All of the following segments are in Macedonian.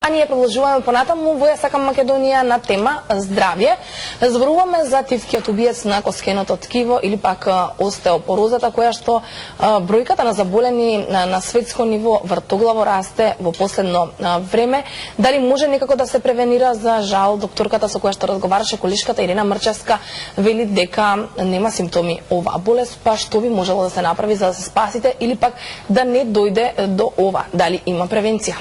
А ние продолжуваме понатаму во Сакам Македонија на тема здравје. Зборуваме за тивкиот убиец на коскеното ткиво или пак остеопорозата, која што бројката на заболени на светско ниво вртоглаво расте во последно време. Дали може некако да се превенира? За жал, докторката со која што разговараше, колешката Ирина Мрчевска, вели дека нема симптоми оваа болест, па што би можело да се направи за да се спасите или пак да не дојде до ова? Дали има превенција?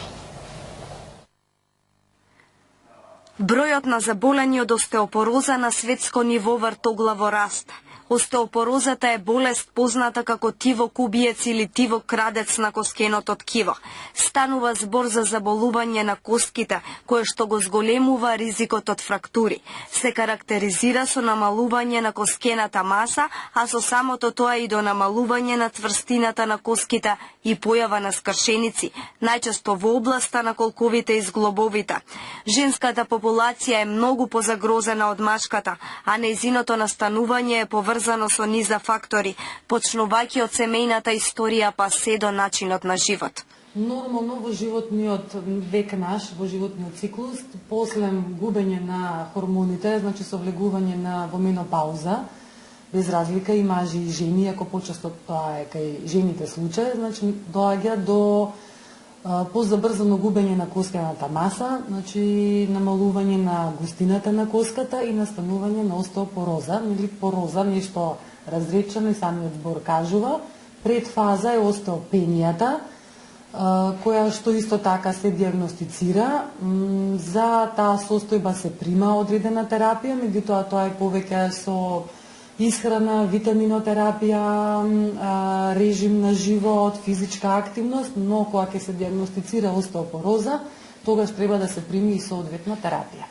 Бројот на заболени од остеопороза на светско ниво вртоглаво расте. Остеопорозата е болест позната како тивок убиец или тивок крадец на коскеното ткиво. Станува збор за заболување на костките, кое што го зголемува ризикот од фрактури. Се карактеризира со намалување на коскената маса, а со самото тоа и до намалување на тврстината на коските и појава на скршеници, најчесто во областа на колковите и зглобовите. Женската популација е многу позагрозена од машката, а нејзиното настанување е поврзано со низа фактори, почнувајќи од семејната историја па се до начинот на живот. Нормално во животниот век наш, во животниот циклус, после губење на хормоните, значи со влегување во менопауза, без разлика и мажи и жени, ако почесто тоа е кај жените случај, значи доаѓа до позабрзано губење на коскената маса, значи намалување на густината на коската и настанување на остеопороза, или пороза, нешто разречено и самиот збор кажува. Пред фаза е остеопенијата, која што исто така се диагностицира. За таа состојба се прима одредена терапија, меѓутоа тоа е повеќе со исхрана, витаминотерапија, режим на живот, физичка активност, но кога ќе се диагностицира остеопороза, тогаш треба да се прими и соодветна терапија.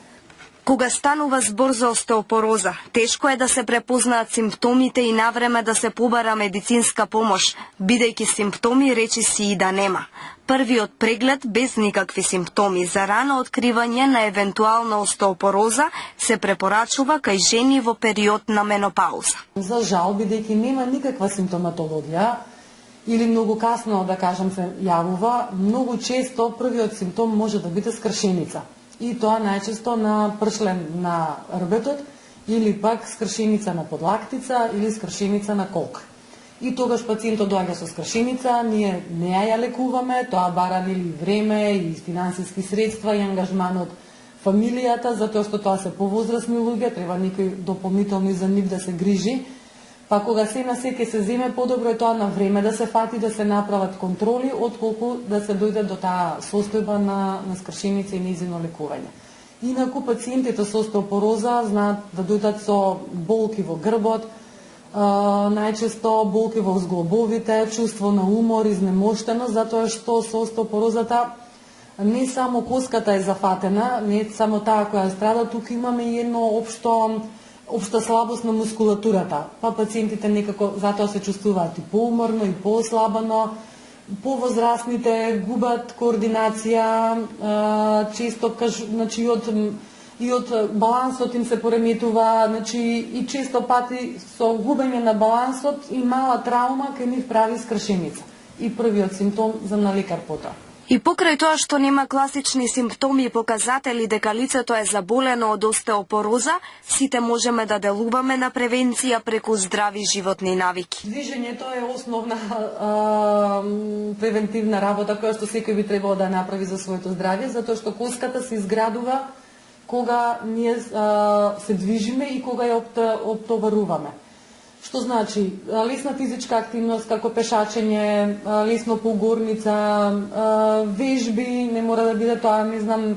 Кога станува збор за остеопороза, тешко е да се препознаат симптомите и навреме да се побара медицинска помош, бидејќи симптоми речиси и да нема. Првиот преглед без никакви симптоми за рано откривање на евентуална остеопороза се препорачува кај жени во период на менопауза. За жал, бидејќи нема никаква симптоматологија или многу касно, да кажам, се јавува, многу често првиот симптом може да биде скршеница. И тоа најчесто на пршлен на рбетот или пак скршеница на подлактица или скршеница на колк. И тогаш пациентот доаѓа со скршеница, ние не ја лекуваме, тоа бара нели време и финансиски средства и ангажман од фамилијата, затоа што тоа се повозрасни луѓе, треба некој дополнително за нив да се грижи. Па кога се на се се земе, подобро е тоа на време да се фати, да се направат контроли, отколку да се дојде до таа состојба на скршеница и нејзино лекување. Инаку пациентите со остеопороза знаат да дојдат со болки во грбот, најчесто болки во зглобовите, чувство на умор, изнемоштеност, затоа што со остеопорозата не само коската е зафатена, не само таа која страда, туку имаме и едно општа слабост на мускулатурата. Па пациентите некако затоа се чувствуваат и поуморно, и поослабено. Повозрасните губат координација, често значи и од балансот им се пореметува, значи и често пати со губење на балансот и мала траума кај нив прави скршеница. И првиот симптом за на лекар потоа. И покрај тоа што нема класични симптоми и показатели дека лицето е заболено од остеопороза, сите можеме да делуваме на превенција преку здрави животни навики. Движењето е основна превентивна работа која што секој би требало да направи за своето здравје, затоа што коската се изградува кога ние се движиме и кога ја оптоваруваме. Што значи лесна физичка активност како пешачење, лесно по горница, вежби, не мора да биде тоа, не знам,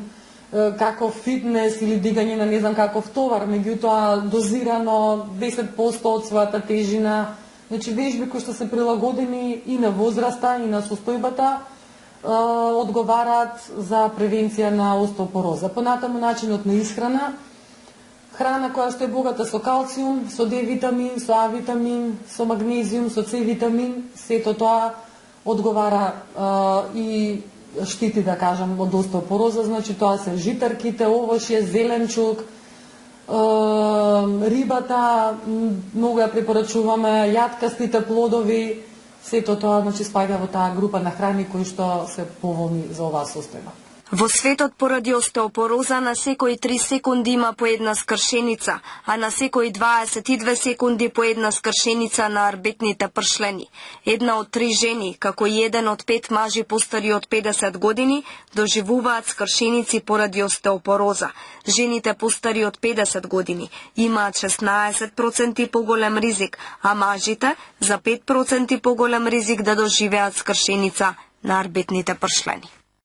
каков фитнес или дигање на не знам каков товар, меѓутоа дозирано 10% од својата тежина. Значи вежби кои што се прилагодени и на возраста и на состојбата одговараат за превенција на остеопороза. Понатаму начинот на исхрана, храна која што е богата со калциум, со Д витамин, со А витамин, со магнезиум, со С витамин, сето тоа одговара и штити, да кажам, од остеопороза, значи тоа се житарките, овошје, зеленчук, рибата, многу ја препорачуваме, јаткастите плодови, сето тоа значи спаѓа во таа група на храни кои што се поволни за оваа состојба. Во светот поради остеопороза на секои 3 секунди има по една скршеница, а на секои 22 секунди по една скршеница на арбетните пршлени. Една од 3 жени, како и 1 од 5 мажи постари од 50 години, доживуваат скршеници поради остеопороза. Жените постари од 50 години имаат 16% поголем ризик, а мажите за 5% поголем ризик да доживеат скршеница на арбетните пршлени.